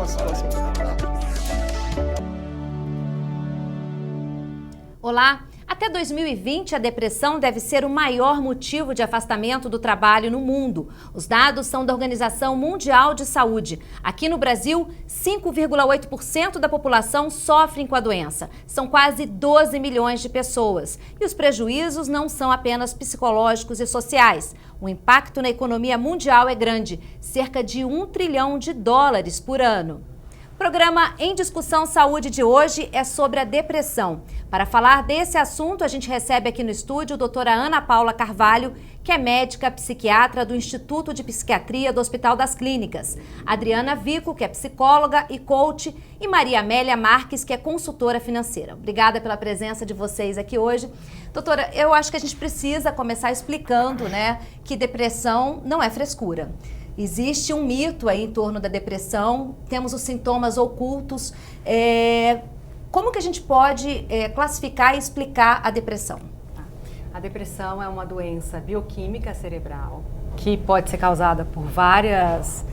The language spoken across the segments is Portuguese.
uma situação. Olá! Até 2020, a depressão deve ser o maior motivo de afastamento do trabalho no mundo. Os dados são da Organização Mundial de Saúde. Aqui no Brasil, 5,8% da população sofrem com a doença. São quase 12 milhões de pessoas. E os prejuízos não são apenas psicológicos e sociais. O impacto na economia mundial é grande, cerca de US$ 1 trilhão por ano. O programa Em Discussão Saúde de hoje é sobre a depressão. Para falar desse assunto, a gente recebe aqui no estúdio a doutora Ana Paula Carvalho, que é médica psiquiatra do Instituto de Psiquiatria do Hospital das Clínicas, Adriana Vico, que é psicóloga e coach, e Maria Amélia Marques, que é consultora financeira. Obrigada pela presença de vocês aqui hoje. Doutora, eu acho que a gente precisa começar explicando, que depressão não é frescura. Existe um mito aí em torno da depressão, temos os sintomas ocultos. Como que a gente pode classificar e explicar a depressão? A depressão é uma doença bioquímica cerebral que pode ser causada por vários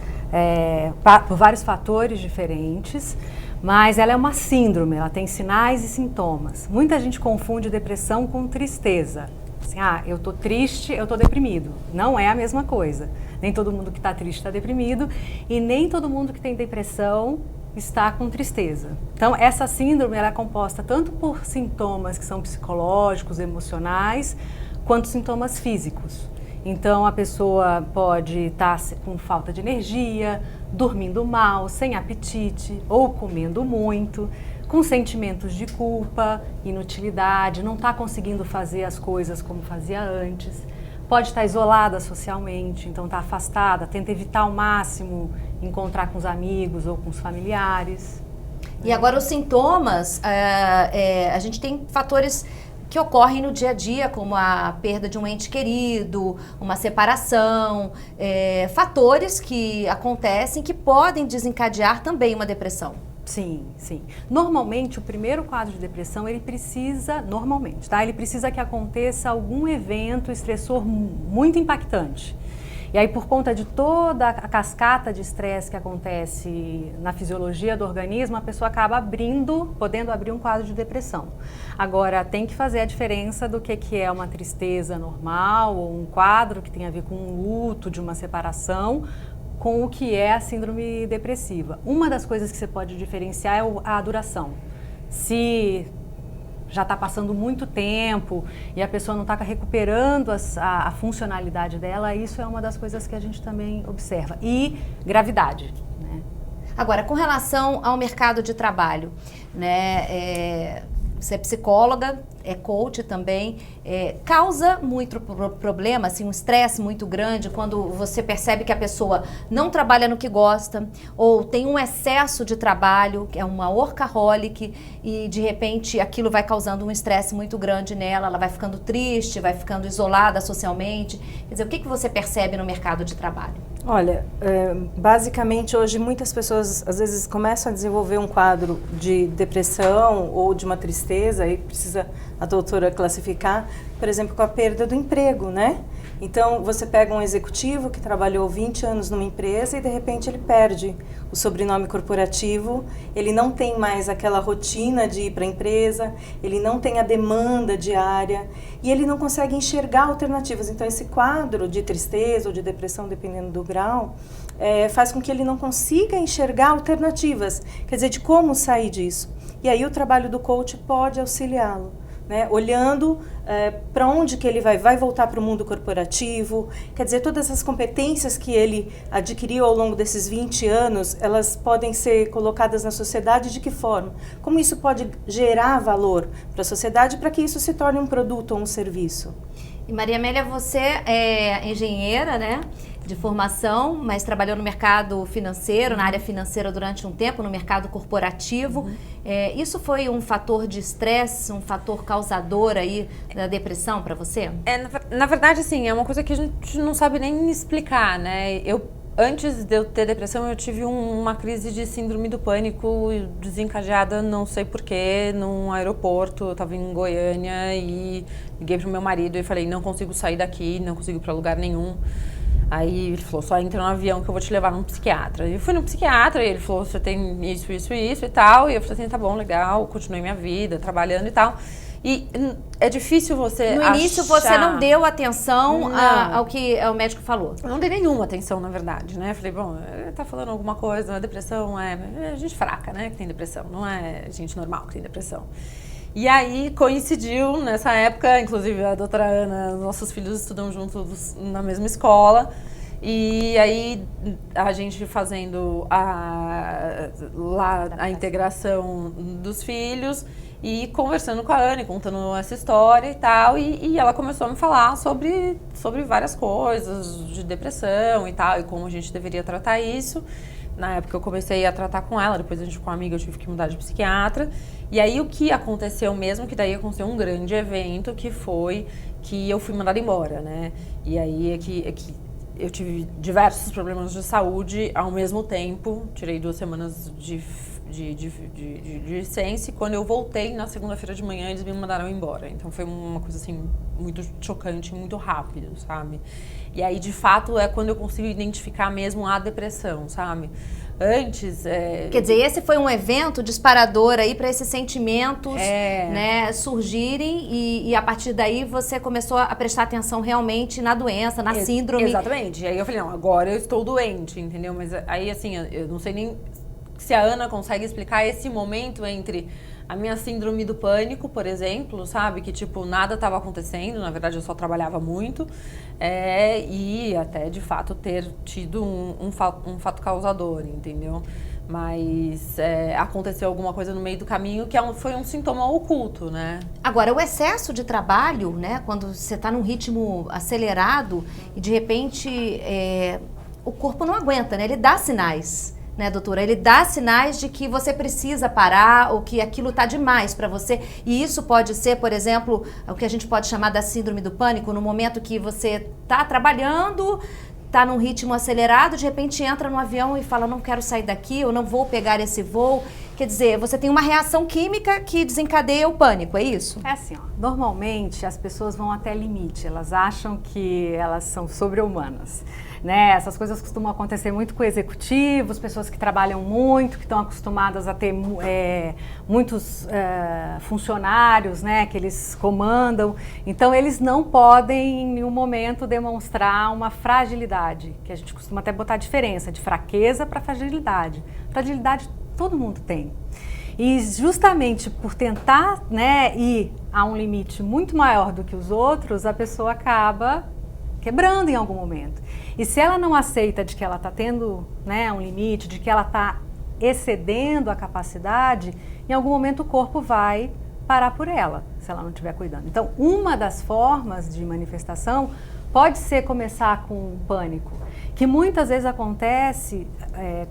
fatores diferentes, mas ela é uma síndrome, ela tem sinais e sintomas. Muita gente confunde depressão com tristeza. Assim, eu tô triste, eu tô deprimido. Não é a mesma coisa. Nem todo mundo que está triste está deprimido e nem todo mundo que tem depressão está com tristeza. Então, essa síndrome ela é composta tanto por sintomas que são psicológicos, emocionais, quanto sintomas físicos. Então, a pessoa pode estar com falta de energia, dormindo mal, sem apetite ou comendo muito, com sentimentos de culpa, inutilidade, não está conseguindo fazer as coisas como fazia antes. Pode estar isolada socialmente, então está afastada, tenta evitar ao máximo encontrar com os amigos ou com os familiares. E agora os sintomas, a gente tem fatores que ocorrem no dia a dia, como a perda de um ente querido, uma separação, fatores que acontecem que podem desencadear também uma depressão. Sim, sim. Normalmente, o primeiro quadro de depressão, ele precisa que aconteça algum evento estressor muito impactante. E aí, por conta de toda a cascata de estresse que acontece na fisiologia do organismo, a pessoa acaba podendo abrir um quadro de depressão. Agora, tem que fazer a diferença do que é uma tristeza normal ou um quadro que tem a ver com um luto de uma separação, com o que é a síndrome depressiva. Uma das coisas que você pode diferenciar é a duração. Se já está passando muito tempo e a pessoa não está recuperando a funcionalidade dela, isso é uma das coisas que a gente também observa. E gravidade. Agora, com relação ao mercado de trabalho, você é psicóloga, é coach também, causa muito problema, assim, um estresse muito grande quando você percebe que a pessoa não trabalha no que gosta ou tem um excesso de trabalho, que é uma workaholic, e de repente aquilo vai causando um estresse muito grande nela, ela vai ficando triste, vai ficando isolada socialmente. Quer dizer, o que você percebe no mercado de trabalho? Olha, basicamente hoje muitas pessoas às vezes começam a desenvolver um quadro de depressão ou de uma tristeza, aí precisa a doutora classificar, por exemplo, com a perda do emprego, Então, você pega um executivo que trabalhou 20 anos numa empresa e de repente ele perde o sobrenome corporativo, ele não tem mais aquela rotina de ir para a empresa, ele não tem a demanda diária e ele não consegue enxergar alternativas. Então, esse quadro de tristeza ou de depressão, dependendo do grau, faz com que ele não consiga enxergar alternativas, quer dizer, de como sair disso. E aí o trabalho do coach pode auxiliá-lo. Olhando para onde que ele vai voltar para o mundo corporativo, quer dizer, todas as competências que ele adquiriu ao longo desses 20 anos, elas podem ser colocadas na sociedade de que forma? Como isso pode gerar valor para a sociedade para que isso se torne um produto ou um serviço? E Maria Amélia, você é engenheira, de formação, mas trabalhou no mercado financeiro, na área financeira durante um tempo, no mercado corporativo. Isso foi um fator de estresse, um fator causador aí da depressão para você? Na verdade, assim, é uma coisa que a gente não sabe nem explicar, Antes de eu ter depressão, eu tive uma crise de síndrome do pânico desencadeada, não sei porquê, num aeroporto. Eu estava em Goiânia e liguei pro meu marido e falei, não consigo sair daqui, não consigo ir para lugar nenhum. Aí ele falou, só entra no avião que eu vou te levar num psiquiatra. Eu fui no psiquiatra e ele falou, você tem isso e tal. E eu falei assim, tá bom, legal, continuei minha vida, trabalhando e tal. E é difícil você No início você não deu atenção ao que o médico falou? Eu não dei nenhuma atenção, na verdade, né? Falei, bom, ele tá falando alguma coisa, depressão é gente fraca, né, que tem depressão. Não é gente normal que tem depressão. E aí coincidiu nessa época, inclusive a doutora Ana, nossos filhos estudam juntos na mesma escola. E aí a gente fazendo a integração dos filhos e conversando com a Ana, contando essa história e tal, e ela começou a me falar sobre várias coisas de depressão e tal, e como a gente deveria tratar isso. Na época eu comecei a tratar com ela, depois a gente com uma amiga eu tive que mudar de psiquiatra. E aí o que aconteceu mesmo, que daí aconteceu um grande evento, que foi que eu fui mandada embora, né? E aí é que eu tive diversos problemas de saúde ao mesmo tempo, tirei 2 semanas de licença, e quando eu voltei na segunda-feira de manhã eles me mandaram embora. Então foi uma coisa assim muito chocante, muito rápido, sabe? E aí de fato é quando eu consigo identificar mesmo a depressão, sabe? Antes Quer dizer, esse foi um evento disparador aí para esses sentimentos né, surgirem e a partir daí você começou a prestar atenção realmente na doença, na síndrome. Exatamente. E aí eu falei, não, agora eu estou doente, entendeu? Mas aí assim, eu não sei nem se a Ana consegue explicar esse momento entre a minha síndrome do pânico, por exemplo, sabe? Que, tipo, nada estava acontecendo, na verdade eu só trabalhava muito, e até, de fato, ter tido um fato causador, entendeu? Mas aconteceu alguma coisa no meio do caminho que foi um sintoma oculto, né? Agora, o excesso de trabalho, né? Quando você está num ritmo acelerado e, de repente, o corpo não aguenta, né? Ele dá sinais. Né, doutora? Ele dá sinais de que você precisa parar ou que aquilo está demais para você. E isso pode ser, por exemplo, o que a gente pode chamar da síndrome do pânico, no momento que você está trabalhando, está num ritmo acelerado, de repente entra no avião e fala, não quero sair daqui, eu não vou pegar esse voo. Quer dizer, você tem uma reação química que desencadeia o pânico, é isso? É assim, ó, normalmente as pessoas vão até limite, elas acham que elas são sobre-humanas. Né? Essas coisas costumam acontecer muito com executivos, pessoas que trabalham muito, que estão acostumadas a ter muitos funcionários, né, que eles comandam. Então, eles não podem, em nenhum momento, demonstrar uma fragilidade, que a gente costuma até botar a diferença de fraqueza para fragilidade. Fragilidade todo mundo tem. E justamente por tentar, né, ir a um limite muito maior do que os outros, a pessoa acaba quebrando em algum momento. E se ela não aceita de que ela está tendo, né, um limite, de que ela está excedendo a capacidade, em algum momento o corpo vai parar por ela, se ela não estiver cuidando. Então, uma das formas de manifestação pode ser começar com um pânico, que muitas vezes acontece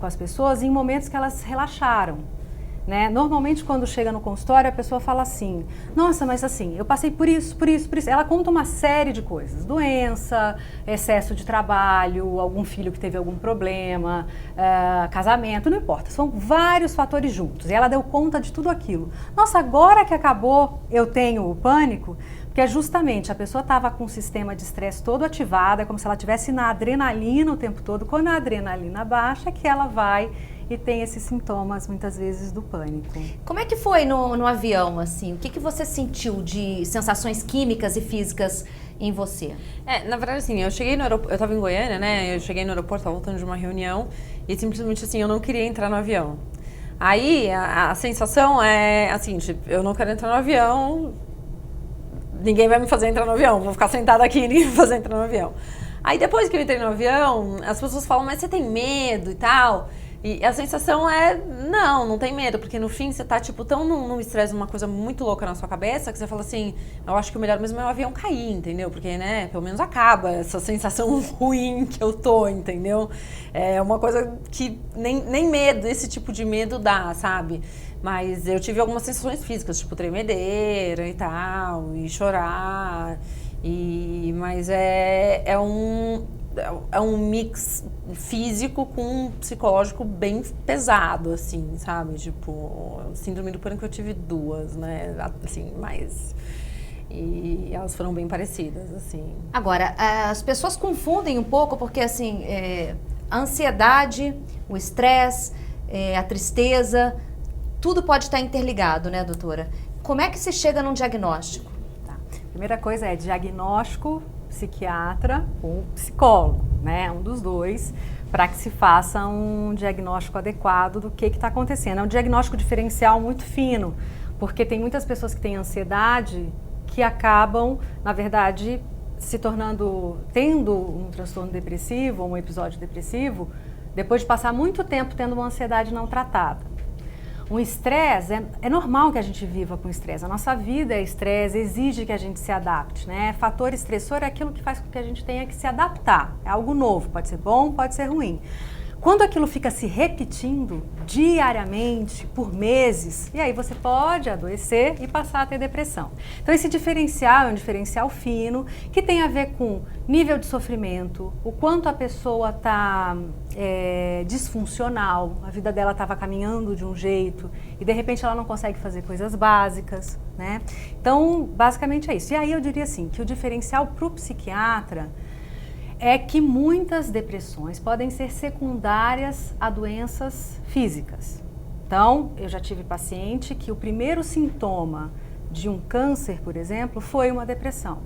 com as pessoas em momentos que elas relaxaram. Né? Normalmente, quando chega no consultório, a pessoa fala assim, nossa, mas assim, eu passei por isso. Ela conta uma série de coisas, doença, excesso de trabalho, algum filho que teve algum problema, casamento, não importa, são vários fatores juntos. E ela deu conta de tudo aquilo. Nossa, agora que acabou, eu tenho o pânico, porque justamente a pessoa estava com o sistema de estresse todo ativado, é como se ela estivesse na adrenalina o tempo todo. Quando a adrenalina baixa, é que ela vai e tem esses sintomas, muitas vezes, do pânico. Como é que foi no avião, assim? O que você sentiu de sensações químicas e físicas em você? Na verdade, assim, eu cheguei no aeroporto, eu estava em Goiânia, né? Eu cheguei no aeroporto, estava voltando de uma reunião e simplesmente, assim, eu não queria entrar no avião. Aí, a sensação é, assim, tipo, eu não quero entrar no avião, ninguém vai me fazer entrar no avião, vou ficar sentada aqui e ninguém vai me fazer entrar no avião. Aí, depois que eu entrei no avião, as pessoas falam, mas você tem medo e tal? E a sensação é, não tem medo, porque no fim você tá, tipo, tão num estresse, uma coisa muito louca na sua cabeça, que você fala assim, eu acho que o melhor mesmo é o avião cair, entendeu? Porque, né, pelo menos acaba essa sensação ruim que eu tô, entendeu? É uma coisa que nem medo, esse tipo de medo dá, sabe? Mas eu tive algumas sensações físicas, tipo tremedeira e tal, e chorar, mas é um mix físico com um psicológico bem pesado, assim, sabe? Tipo, síndrome do pânico eu tive 2, né? Assim, mas... E elas foram bem parecidas, assim. Agora, as pessoas confundem um pouco porque, assim, a ansiedade, o estresse, a tristeza, tudo pode estar interligado, né, doutora? Como é que se chega num diagnóstico? Tá. Primeira coisa é diagnóstico, psiquiatra ou psicólogo, né? Um dos dois, para que se faça um diagnóstico adequado do que está acontecendo. É um diagnóstico diferencial muito fino, porque tem muitas pessoas que têm ansiedade que acabam, na verdade, tendo um transtorno depressivo ou um episódio depressivo, depois de passar muito tempo tendo uma ansiedade não tratada. Um estresse, é normal que a gente viva com estresse. A nossa vida é estresse, exige que a gente se adapte, né? Fator estressor é aquilo que faz com que a gente tenha que se adaptar. É algo novo, pode ser bom, pode ser ruim. Quando aquilo fica se repetindo diariamente, por meses, e aí você pode adoecer e passar a ter depressão. Então esse diferencial é um diferencial fino, que tem a ver com nível de sofrimento, o quanto a pessoa está disfuncional, a vida dela estava caminhando de um jeito e de repente ela não consegue fazer coisas básicas, né? Então basicamente é isso. E aí eu diria assim, que o diferencial para o psiquiatra é que muitas depressões podem ser secundárias a doenças físicas. Então, eu já tive paciente que o primeiro sintoma de um câncer, por exemplo, foi uma depressão.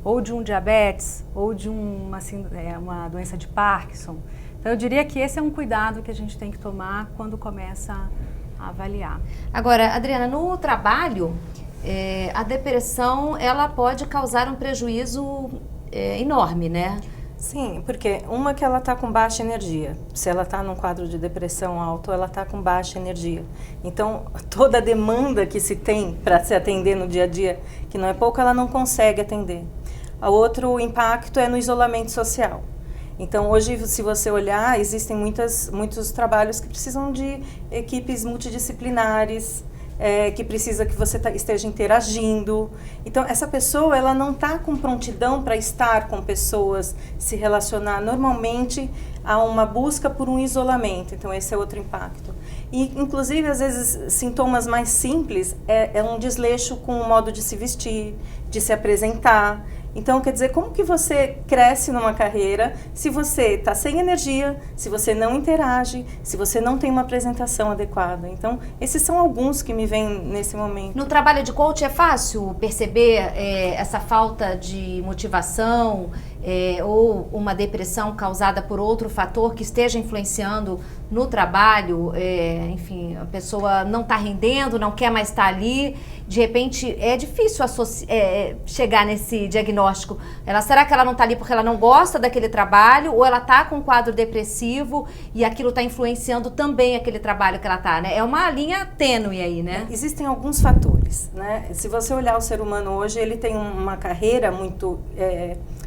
Ou de um diabetes, ou de uma doença de Parkinson. Então, eu diria que esse é um cuidado que a gente tem que tomar quando começa a avaliar. Agora, Adriana, no trabalho, a depressão, ela pode causar um prejuízo enorme, né? Sim, porque uma que ela está com baixa energia. Se ela está num quadro de depressão alto, ela está com baixa energia. Então, toda a demanda que se tem para se atender no dia a dia, que não é pouco, ela não consegue atender. O outro impacto é no isolamento social. Então, hoje, se você olhar, existem muitos trabalhos que precisam de equipes multidisciplinares, que precisa que você esteja interagindo. Então, essa pessoa, ela não está com prontidão para estar com pessoas, se relacionar. Normalmente, há uma busca por um isolamento. Então, esse é outro impacto. E, inclusive, às vezes, sintomas mais simples é um desleixo com o modo de se vestir, de se apresentar. Então, quer dizer, como que você cresce numa carreira se você está sem energia, se você não interage, se você não tem uma apresentação adequada? Então, esses são alguns que me vêm nesse momento. No trabalho de coach é fácil perceber essa falta de motivação ou uma depressão causada por outro fator que esteja influenciando no trabalho? Enfim, a pessoa não está rendendo, não quer mais estar ali. De repente, é difícil chegar nesse diagnóstico. Será que ela não está ali porque ela não gosta daquele trabalho ou ela está com um quadro depressivo e aquilo está influenciando também aquele trabalho que ela está, né? É uma linha tênue aí, né? Existem alguns fatores, né? Se você olhar o ser humano hoje, ele tem uma carreira muito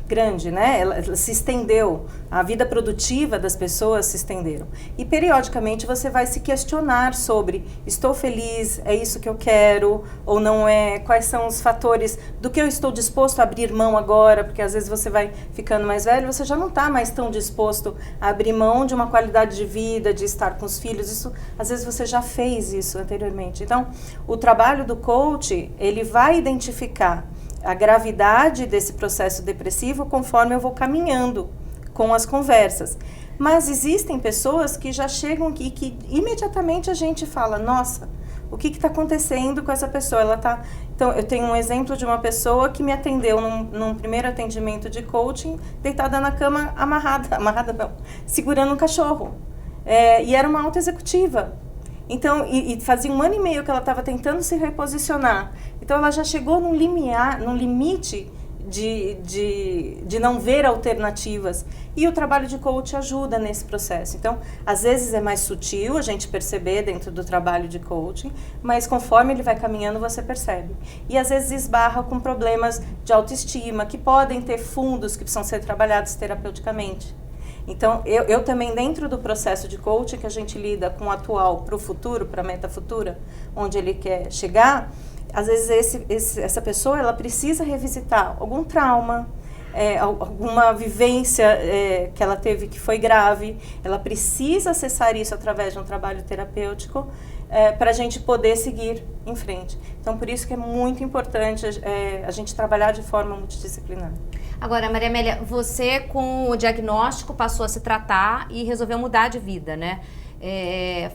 grande, né? Ela se estendeu, a vida produtiva das pessoas se estenderam. E periodicamente você vai se questionar sobre: estou feliz, é isso que eu quero ou não é? Quais são os fatores do que eu estou disposto a abrir mão agora? Porque às vezes você vai ficando mais velho, você já não está mais tão disposto a abrir mão de uma qualidade de vida, de estar com os filhos. Isso, às vezes você já fez isso anteriormente. Então, o trabalho do coach, ele vai identificar a gravidade desse processo depressivo conforme eu vou caminhando com as conversas. Mas existem pessoas que já chegam aqui que imediatamente a gente fala: nossa, o que está acontecendo com essa pessoa? Ela tá... Então, eu tenho um exemplo de uma pessoa que me atendeu num primeiro atendimento de coaching, deitada na cama, amarrada não, segurando um cachorro. E era uma alta executiva. Então, e fazia 1 ano e meio que ela estava tentando se reposicionar. Então, ela já chegou num limite de não ver alternativas. E o trabalho de coach ajuda nesse processo. Então, às vezes é mais sutil a gente perceber dentro do trabalho de coaching, mas conforme ele vai caminhando, você percebe. E às vezes esbarra com problemas de autoestima, que podem ter fundos que precisam ser trabalhados terapeuticamente. Então, eu também, dentro do processo de coaching, que a gente lida com o atual para o futuro, para a meta futura, onde ele quer chegar, às vezes essa pessoa ela precisa revisitar algum trauma, alguma vivência que ela teve que foi grave, ela precisa acessar isso através de um trabalho terapêutico, para a gente poder seguir em frente. Então, por isso que é muito importante a gente trabalhar de forma multidisciplinar. Agora, Maria Amélia, você com o diagnóstico passou a se tratar e resolveu mudar de vida, né?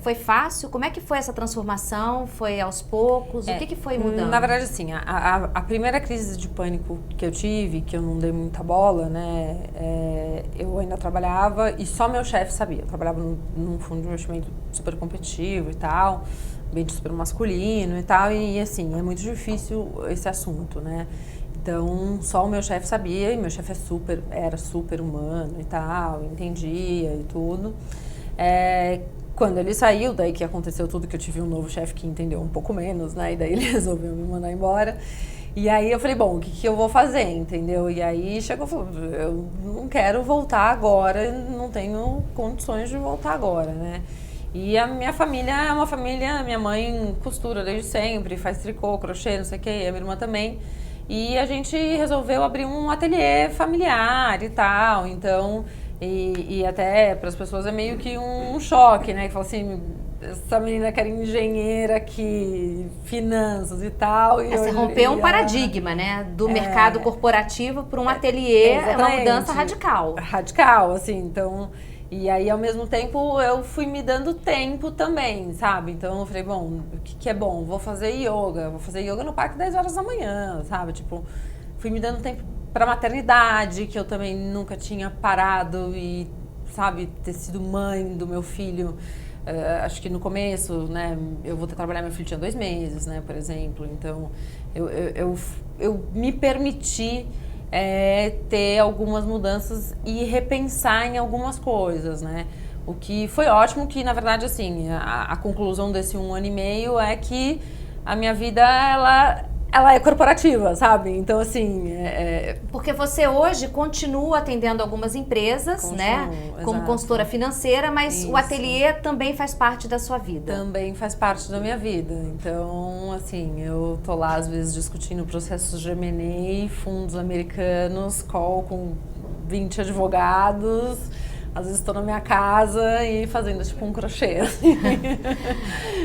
Foi fácil? Como é que foi essa transformação? Foi aos poucos? O que foi mudando? Na verdade, assim, a primeira crise de pânico que eu tive, que eu não dei muita bola, né? Eu ainda trabalhava e só meu chefe sabia. Eu trabalhava num fundo de investimento super competitivo e tal, ambiente super masculino e tal, e assim, é muito difícil esse assunto, né? Então, só o meu chefe sabia, e meu chefe era super humano e tal, entendia e tudo. Quando ele saiu, daí que aconteceu tudo, que eu tive um novo chefe que entendeu um pouco menos, né? E daí ele resolveu me mandar embora. E aí eu falei, bom, o que eu vou fazer, entendeu? E aí chegou e falou, eu não quero voltar agora, não tenho condições de voltar agora, né? E a minha família é uma família, minha mãe costura desde sempre, faz tricô, crochê, não sei o quê, e a minha irmã também. E a gente resolveu abrir um ateliê familiar e tal, então... E até para as pessoas é meio que um choque, né? Que fala assim, essa menina que era engenheira aqui, finanças e tal. Você rompeu um paradigma, né? Do mercado corporativo para um ateliê, é uma mudança radical. Radical, assim, então... E aí, ao mesmo tempo, eu fui me dando tempo também, sabe? Então, eu falei, bom, o que é bom? Vou fazer yoga no parque 10 horas da manhã, sabe? Tipo, fui me dando tempo para maternidade, que eu também nunca tinha parado e, sabe, ter sido mãe do meu filho. Acho que no começo, né, eu voltei a trabalhar, meu filho tinha 2 meses, né, por exemplo. Então, eu me permiti ter algumas mudanças e repensar em algumas coisas, né. O que foi ótimo, que na verdade, assim, a conclusão desse 1 ano e meio é que a minha vida, ela é corporativa, sabe? Então, assim... Porque você hoje continua atendendo algumas empresas, né? Como exato. Consultora financeira, mas o ateliê também faz parte da sua vida. Também faz parte da minha vida. Então, assim, eu tô lá, às vezes, discutindo processos de M&A, fundos americanos, call com 20 advogados... Às vezes estou na minha casa e fazendo tipo um crochê,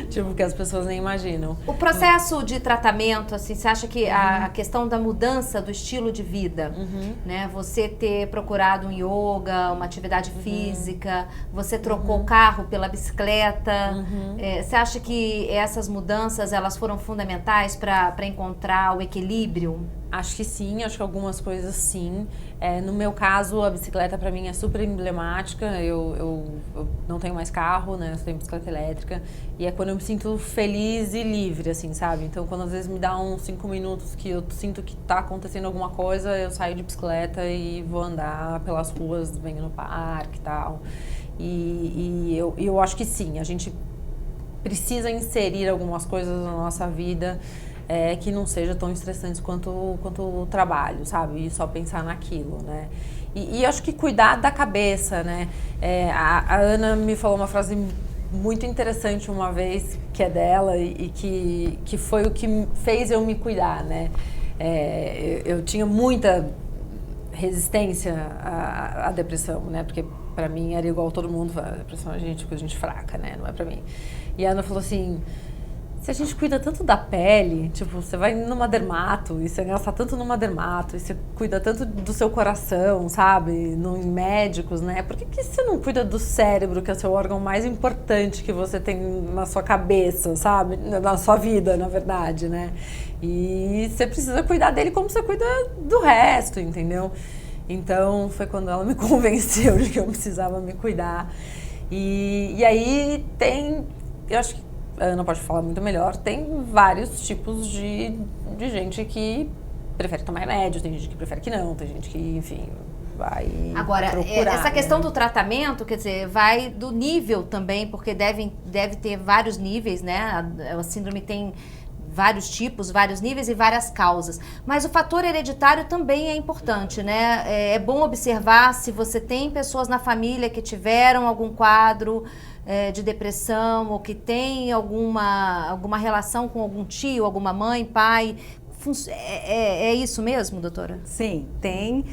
tipo, que as pessoas nem imaginam. O processo de tratamento, assim, você acha que a questão da mudança do estilo de vida, né? Você ter procurado um yoga, uma atividade física, você trocou o carro pela bicicleta, você acha que essas mudanças, elas foram fundamentais para encontrar o equilíbrio? Acho que sim, acho que algumas coisas sim. No meu caso, a bicicleta para mim é super emblemática. Eu não tenho mais carro, né? Eu tenho bicicleta elétrica. E é quando eu me sinto feliz e livre, assim, sabe? Então, quando às vezes me dá uns 5 minutos que eu sinto que tá acontecendo alguma coisa, eu saio de bicicleta e vou andar pelas ruas, venho no parque e tal. E eu acho que sim, a gente precisa inserir algumas coisas na nossa vida que não seja tão estressantes quanto o trabalho, sabe? E só pensar naquilo, né? E acho que cuidar da cabeça, né? A Ana me falou uma frase muito interessante uma vez, que é dela e que foi o que fez eu me cuidar, né? Eu tinha muita resistência à depressão, né? Porque pra mim era igual todo mundo, a depressão é gente fraca, né? Não é pra mim. E a Ana falou assim... Se a gente cuida tanto da pele, tipo, você vai numa dermato e você gasta tanto numa dermato e você cuida tanto do seu coração, sabe, em médicos, né? Por que você não cuida do cérebro, que é o seu órgão mais importante que você tem na sua cabeça, sabe? Na sua vida, na verdade, né? E você precisa cuidar dele como você cuida do resto, entendeu? Então, foi quando ela me convenceu de que eu precisava me cuidar. E aí eu acho que a Ana pode falar muito melhor, tem vários tipos de gente que prefere tomar remédio, tem gente que prefere que não, tem gente que, enfim, vai Agora, procurar, essa questão do tratamento, quer dizer, vai do nível também, porque deve ter vários níveis, né? A síndrome tem vários tipos, vários níveis e várias causas. Mas o fator hereditário também é importante, né? É bom observar se você tem pessoas na família que tiveram algum quadro de depressão ou que tem alguma relação com algum tio, alguma mãe, pai. É isso mesmo, doutora? Sim, tem.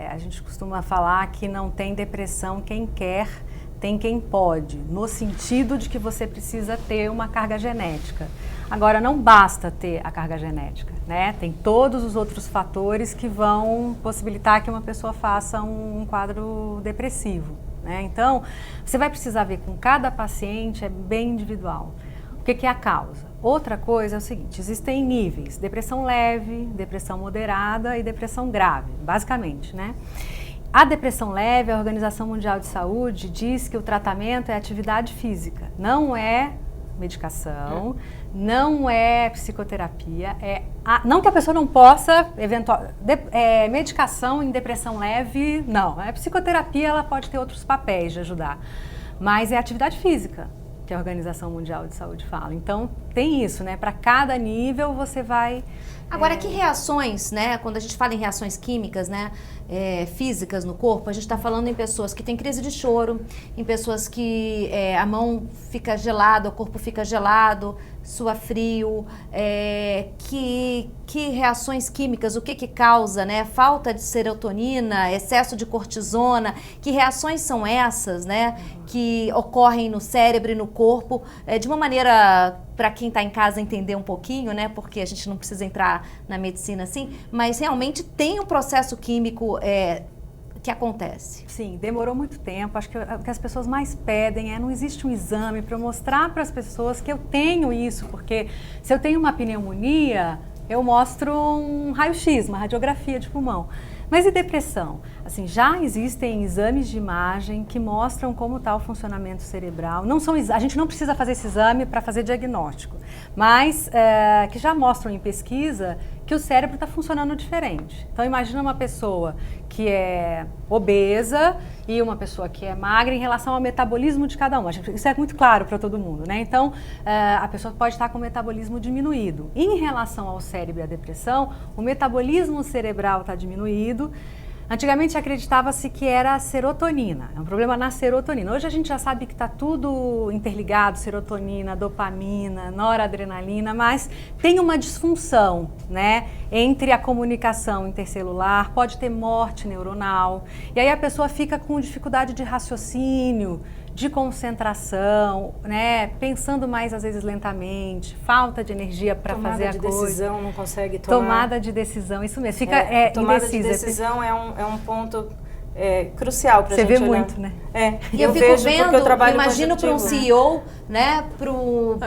A gente costuma falar que não tem depressão quem quer tem quem pode, no sentido de que você precisa ter uma carga genética. Agora, não basta ter a carga genética, né? Tem todos os outros fatores que vão possibilitar que uma pessoa faça um quadro depressivo, né? Então, você vai precisar ver com cada paciente, é bem individual. O que é a causa? Outra coisa é o seguinte, existem níveis, depressão leve, depressão moderada e depressão grave, basicamente, né? A depressão leve, a Organização Mundial de Saúde diz que o tratamento é atividade física, não é medicação, não é psicoterapia, não que a pessoa não possa, medicação em depressão leve, não, psicoterapia ela pode ter outros papéis de ajudar, mas é atividade física que a Organização Mundial de Saúde fala. Então, tem isso, né? Para cada nível você vai... Agora, que reações, né? Quando a gente fala em reações químicas, né? Físicas no corpo, a gente está falando em pessoas que têm crise de choro, em pessoas que a mão fica gelada, o corpo fica gelado, sua frio, que reações químicas, o que causa, né? Falta de serotonina, excesso de cortisona, que reações são essas, né? Que ocorrem no cérebro e no corpo, de uma maneira, para quem está em casa entender um pouquinho, né? Porque a gente não precisa entrar na medicina assim, mas realmente tem um processo químico que acontece. Sim, demorou muito tempo. Acho que o que as pessoas mais pedem não existe um exame para eu mostrar para as pessoas que eu tenho isso, porque se eu tenho uma pneumonia, eu mostro um raio-x, uma radiografia de pulmão. Mas e depressão? Assim, já existem exames de imagem que mostram como está o funcionamento cerebral. A gente não precisa fazer esse exame para fazer diagnóstico, mas que já mostram em pesquisa que o cérebro está funcionando diferente. Então, imagina uma pessoa que é obesa e uma pessoa que é magra em relação ao metabolismo de cada um. Isso é muito claro para todo mundo, né? Então, a pessoa pode estar com o metabolismo diminuído. Em relação ao cérebro e à depressão, o metabolismo cerebral está diminuído. Antigamente acreditava-se que era a serotonina, é um problema na serotonina. Hoje a gente já sabe que está tudo interligado, serotonina, dopamina, noradrenalina, mas tem uma disfunção, né, entre a comunicação intercelular, pode ter morte neuronal, e aí a pessoa fica com dificuldade de raciocínio, de concentração, né, pensando mais às vezes lentamente, falta de energia para fazer a coisa. Tomada de decisão, não consegue tomar. Tomada de decisão, isso mesmo, fica tomada indecisa. De decisão é um ponto crucial para a gente olhar. Você vê olhar. muito, né? E eu fico vendo, imagino para um CEO, né, para um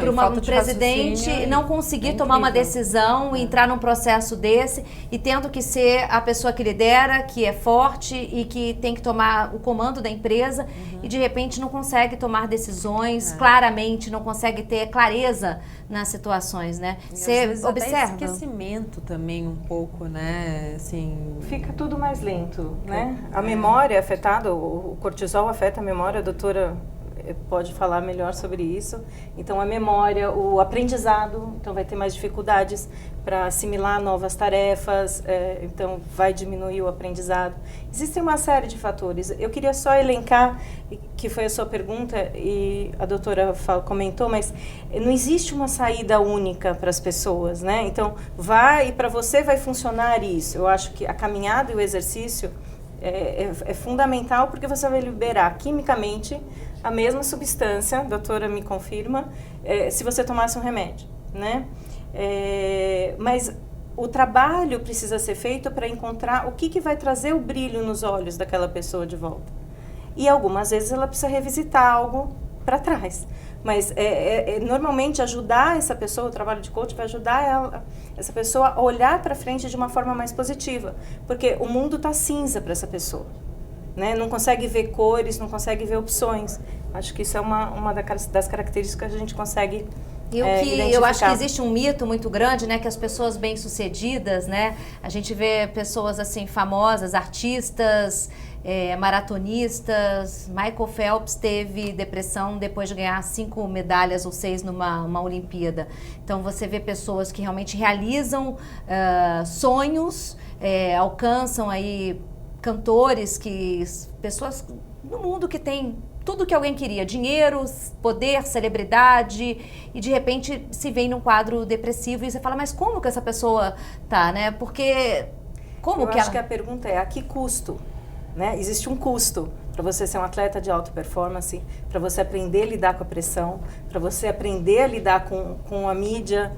presidente não conseguir tomar uma decisão, entrar num processo desse e tendo que ser a pessoa que lidera, que é forte e que tem que tomar o comando da empresa e de repente não consegue tomar decisões claramente, não consegue ter clareza nas situações, né? Você observa? Até esquecimento também um pouco, né? Assim, fica tudo mais lento, né? A memória afetada, o cortisol afeta a memória, a doutora pode falar melhor sobre isso. Então, a memória, o aprendizado, então vai ter mais dificuldades para assimilar novas tarefas, então vai diminuir o aprendizado. Existem uma série de fatores. Eu queria só elencar, que foi a sua pergunta e a doutora comentou, mas não existe uma saída única para as pessoas, né? Então, para você vai funcionar isso. Eu acho que a caminhada e o exercício é fundamental porque você vai liberar quimicamente a mesma substância, a doutora me confirma, se você tomasse um remédio, né? Mas o trabalho precisa ser feito para encontrar o que vai trazer o brilho nos olhos daquela pessoa de volta. E algumas vezes ela precisa revisitar algo para trás. Mas normalmente ajudar essa pessoa, o trabalho de coach vai ajudar essa pessoa a olhar para frente de uma forma mais positiva. Porque o mundo está cinza para essa pessoa. Né? Não consegue ver cores, não consegue ver opções. Acho que isso é uma das características que a gente consegue eu acho que existe um mito muito grande, né, que as pessoas bem-sucedidas, né, a gente vê pessoas assim famosas, artistas, maratonistas. Michael Phelps teve depressão depois de ganhar 5 medalhas ou 6 numa Olimpíada. Então você vê pessoas que realmente realizam sonhos, alcançam aí cantores, pessoas no mundo que tem tudo que alguém queria, dinheiro, poder, celebridade, e de repente se vê num quadro depressivo e você fala, mas como que essa pessoa tá, né? Porque Eu acho que a pergunta é a que custo? Né? Existe um custo para você ser um atleta de alta performance, para você aprender a lidar com a pressão, para você aprender a lidar com a mídia,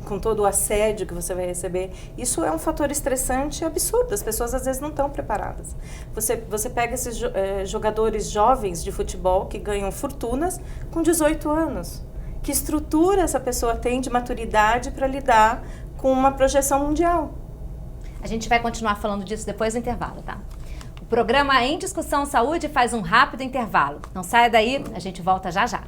com todo o assédio que você vai receber. Isso é um fator estressante absurdo, as pessoas às vezes não estão preparadas. Você pega esses jogadores jovens de futebol que ganham fortunas com 18 anos. Que estrutura essa pessoa tem de maturidade para lidar com uma projeção mundial? A gente vai continuar falando disso depois do intervalo, tá? O programa Em Discussão Saúde faz um rápido intervalo. Não saia daí, a gente volta já já.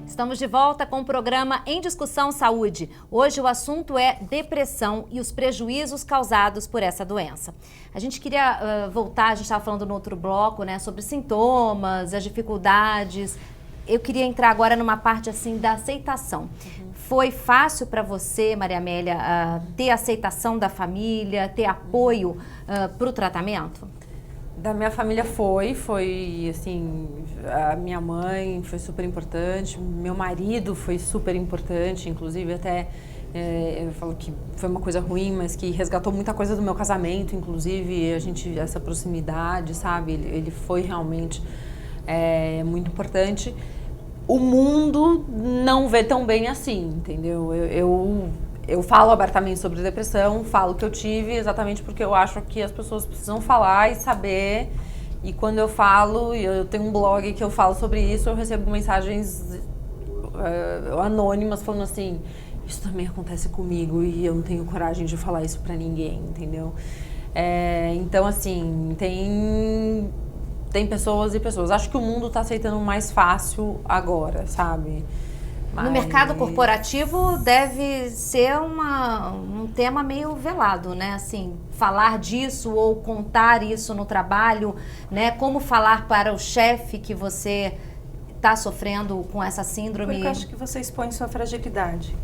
Estamos de volta com o programa Em Discussão Saúde. Hoje o assunto é depressão e os prejuízos causados por essa doença. A gente queria voltar, a gente estava falando no outro bloco, né, sobre sintomas, as dificuldades. Eu queria entrar agora numa parte assim da aceitação. Foi fácil para você, Maria Amélia, ter aceitação da família, ter apoio para o tratamento? Da minha família foi assim, a minha mãe foi super importante, meu marido foi super importante, inclusive até, eu falo que foi uma coisa ruim, mas que resgatou muita coisa do meu casamento, inclusive essa proximidade, sabe, ele foi realmente muito importante. O mundo não vê tão bem assim, entendeu? Eu falo abertamente sobre depressão, falo que eu tive exatamente porque eu acho que as pessoas precisam falar e saber. E quando eu falo, eu tenho um blog que eu falo sobre isso, eu recebo mensagens anônimas falando assim, isso também acontece comigo e eu não tenho coragem de falar isso pra ninguém, entendeu? Então, assim, tem pessoas e pessoas. Acho que o mundo tá aceitando mais fácil agora, sabe? No mercado corporativo deve ser um tema meio velado, né? Assim, falar disso ou contar isso no trabalho, né? Como falar para o chefe que você está sofrendo com essa síndrome? Porque eu acho que você expõe sua fragilidade.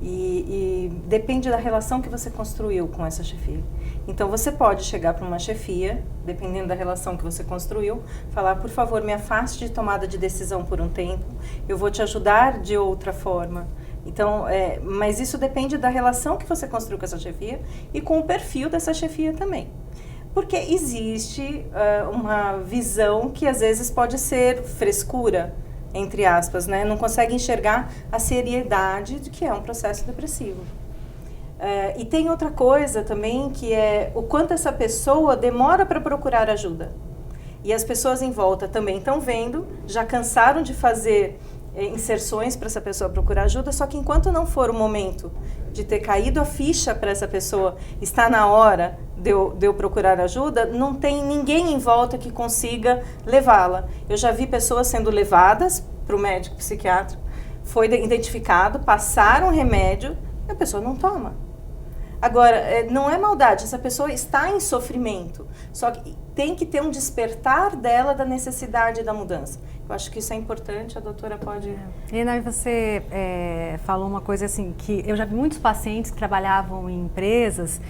E depende da relação que você construiu com essa chefia. Então, você pode chegar para uma chefia, dependendo da relação que você construiu, falar, por favor, me afaste de tomada de decisão por um tempo, eu vou te ajudar de outra forma. Então, mas isso depende da relação que você construiu com essa chefia e com o perfil dessa chefia também. Porque existe uma visão que às vezes pode ser frescura, entre aspas, né? Não consegue enxergar a seriedade de que é um processo depressivo. E tem outra coisa também, que é o quanto essa pessoa demora para procurar ajuda. E as pessoas em volta também estão vendo, já cansaram de fazer inserções para essa pessoa procurar ajuda, só que enquanto não for o momento de ter caído a ficha para essa pessoa, está na hora de eu procurar ajuda, não tem ninguém em volta que consiga levá-la. Eu já vi pessoas sendo levadas para o médico psiquiatra, foi identificado, passaram remédio, e a pessoa não toma. Agora, não é maldade, essa pessoa está em sofrimento, só que tem que ter um despertar dela da necessidade da mudança. Eu acho que isso é importante, a doutora pode... E aí você falou uma coisa assim, que eu já vi muitos pacientes que trabalhavam em empresas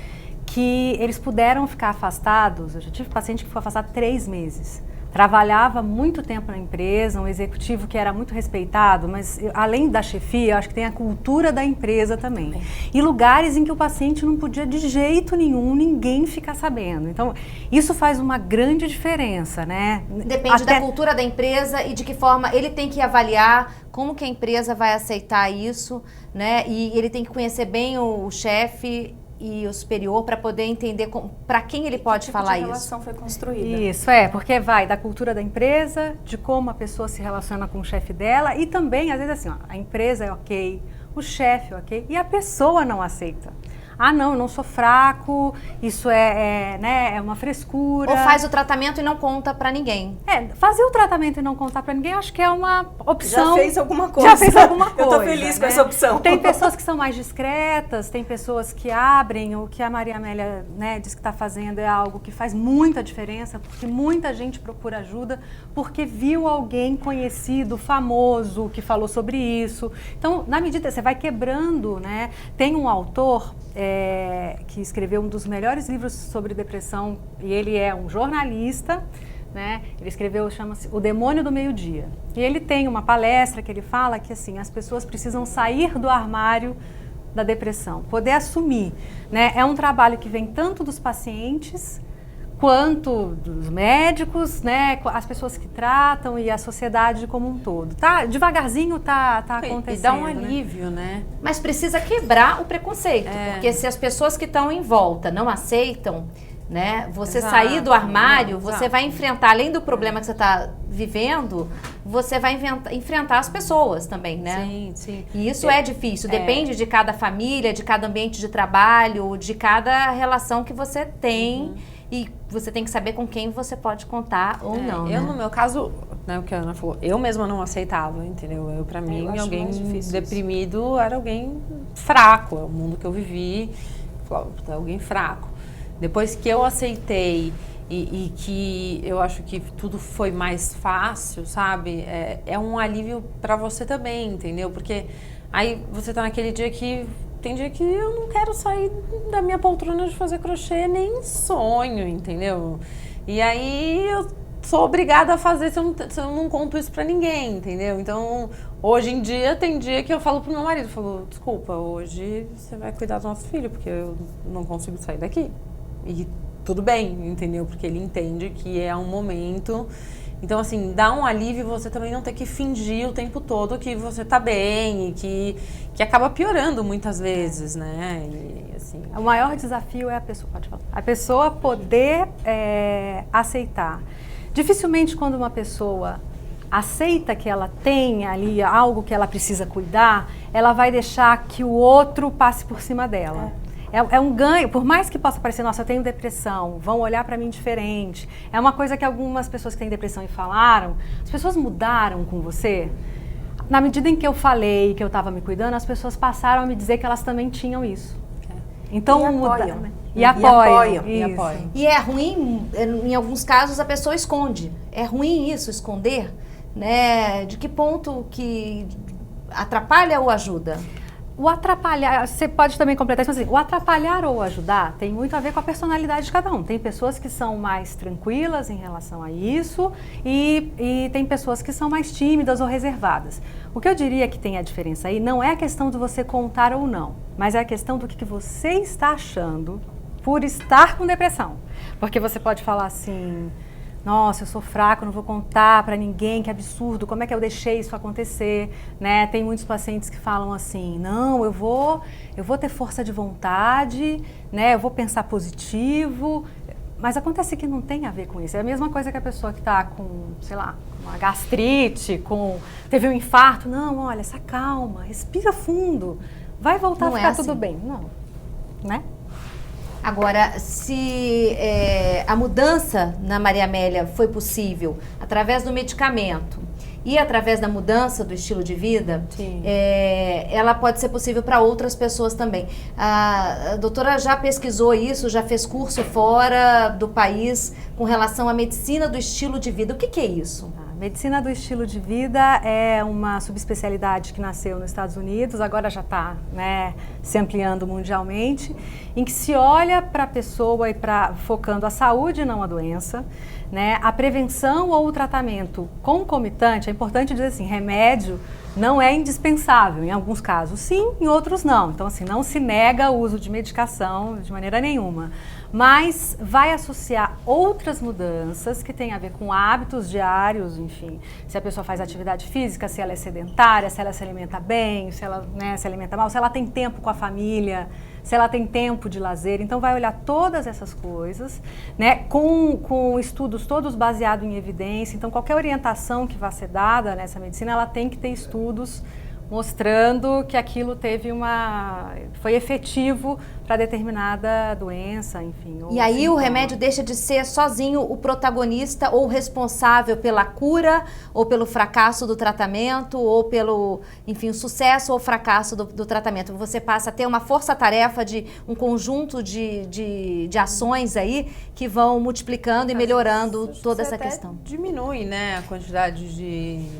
que eles puderam ficar afastados, eu já tive paciente que ficou afastado 3 meses. Trabalhava muito tempo na empresa, um executivo que era muito respeitado, mas além da chefia, eu acho que tem a cultura da empresa também. E lugares em que o paciente não podia de jeito nenhum, ninguém ficar sabendo. Então, isso faz uma grande diferença, né? Depende da cultura da empresa e de que forma ele tem que avaliar como que a empresa vai aceitar isso, né? E ele tem que conhecer bem o chefe e o superior para poder entender para quem ele pode falar isso. Que relação foi construída. Isso, porque vai da cultura da empresa, de como a pessoa se relaciona com o chefe dela e também, às vezes assim, a empresa é ok, o chefe é ok e a pessoa não aceita. Ah, não, eu não sou fraco, isso é uma frescura. Ou faz o tratamento e não conta pra ninguém. Fazer o tratamento e não contar pra ninguém, eu acho que é uma opção. Já fez alguma coisa. Já fez alguma coisa. Eu tô feliz com essa opção. Tem pessoas que são mais discretas, tem pessoas que abrem, o que a Maria Amélia, diz que está fazendo é algo que faz muita diferença, porque muita gente procura ajuda, porque viu alguém conhecido, famoso, que falou sobre isso. Então, na medida, você vai quebrando, né? Tem um autor... que escreveu um dos melhores livros sobre depressão, e ele é um jornalista, né? Ele escreveu, chama-se O Demônio do Meio-Dia. E ele tem uma palestra que ele fala que assim, as pessoas precisam sair do armário da depressão, poder assumir, né? É um trabalho que vem tanto dos pacientes quanto dos médicos, né? As pessoas que tratam e a sociedade como um todo. Tá, devagarzinho tá acontecendo. E dá um alívio, né? Mas precisa quebrar o preconceito, porque se as pessoas que estão em volta não aceitam, né? Você Exato, sair do armário, exato. você vai enfrentar, além do problema que você está vivendo, você vai enfrentar as pessoas também, né? Sim, sim. E isso é difícil, depende de cada família, de cada ambiente de trabalho, de cada relação que você tem. E você tem que saber com quem você pode contar ou não. Eu, né? no meu caso, né, o que a Ana falou, eu mesma não aceitava, entendeu? Pra mim, acho alguém mais difícil deprimido era alguém fraco. É o mundo que eu vivi, alguém fraco. Depois que eu aceitei e que eu acho que tudo foi mais fácil, sabe? É um alívio pra você também, entendeu? Porque aí você tá naquele dia que... Tem dia que eu não quero sair da minha poltrona de fazer crochê nem sonho, entendeu? E aí eu sou obrigada a fazer se eu não conto isso pra ninguém, entendeu? Então, hoje em dia, tem dia que eu falo pro meu marido, falo, desculpa, hoje você vai cuidar do nosso filho, porque eu não consigo sair daqui. E tudo bem, entendeu? Porque ele entende que é um momento... Então, assim, dá um alívio você também não ter que fingir o tempo todo que você tá bem e que acaba piorando muitas vezes, né? E, assim... O maior desafio é a pessoa, pode falar, a pessoa poder aceitar. Dificilmente quando uma pessoa aceita que ela tem ali algo que ela precisa cuidar, ela vai deixar que o outro passe por cima dela. É um ganho, por mais que possa parecer, nossa, eu tenho depressão, vão olhar para mim diferente. É uma coisa que algumas pessoas que têm depressão e falaram, as pessoas mudaram com você. Na medida em que eu falei que eu estava me cuidando, as pessoas passaram a me dizer que elas também tinham isso. Então, E apoiam. Isso. E é ruim, em alguns casos, a pessoa esconde. É ruim isso, esconder, né? De que ponto que atrapalha ou ajuda? O atrapalhar, você pode também completar isso, mas assim, o atrapalhar ou ajudar tem muito a ver com a personalidade de cada um. Tem pessoas que são mais tranquilas em relação a isso e tem pessoas que são mais tímidas ou reservadas. O que eu diria que tem a diferença aí não é a questão de você contar ou não, mas é a questão do que você está achando por estar com depressão. Porque você pode falar assim... Nossa, eu sou fraco, não vou contar para ninguém, que absurdo, como é que eu deixei isso acontecer, né? Tem muitos pacientes que falam assim, não, eu vou ter força de vontade, né? Eu vou pensar positivo, mas acontece que não tem a ver com isso. É a mesma coisa que a pessoa que está com, sei lá, uma gastrite, teve um infarto, não, olha, se acalma, respira fundo, vai voltar a ficar tudo bem. Não, né? Agora, se a mudança na Maria Amélia foi possível através do medicamento e através da mudança do estilo de vida, ela pode ser possível para outras pessoas também. A doutora já pesquisou isso, já fez curso fora do país com relação à medicina do estilo de vida. O que é isso? Medicina do estilo de vida é uma subespecialidade que nasceu nos Estados Unidos, agora já está, né, se ampliando mundialmente, em que se olha para a pessoa focando a saúde e não a doença, né, a prevenção ou o tratamento concomitante. É importante dizer assim, remédio não é indispensável, em alguns casos sim, em outros não. Então assim, não se nega o uso de medicação de maneira nenhuma. Mas vai associar outras mudanças que têm a ver com hábitos diários, enfim, se a pessoa faz atividade física, se ela é sedentária, se ela se alimenta bem, se ela, né, se alimenta mal, se ela tem tempo com a família, se ela tem tempo de lazer. Então vai olhar todas essas coisas, né, com estudos todos baseados em evidência. Então qualquer orientação que vá ser dada nessa medicina, ela tem que ter estudos mostrando que aquilo foi efetivo para determinada doença, enfim. E aí o remédio deixa de ser sozinho o protagonista ou responsável pela cura ou pelo fracasso do tratamento ou pelo, enfim, o sucesso ou fracasso do tratamento. Você passa a ter uma força-tarefa de um conjunto de ações aí que vão multiplicando e melhorando toda essa questão. Diminui, né, a quantidade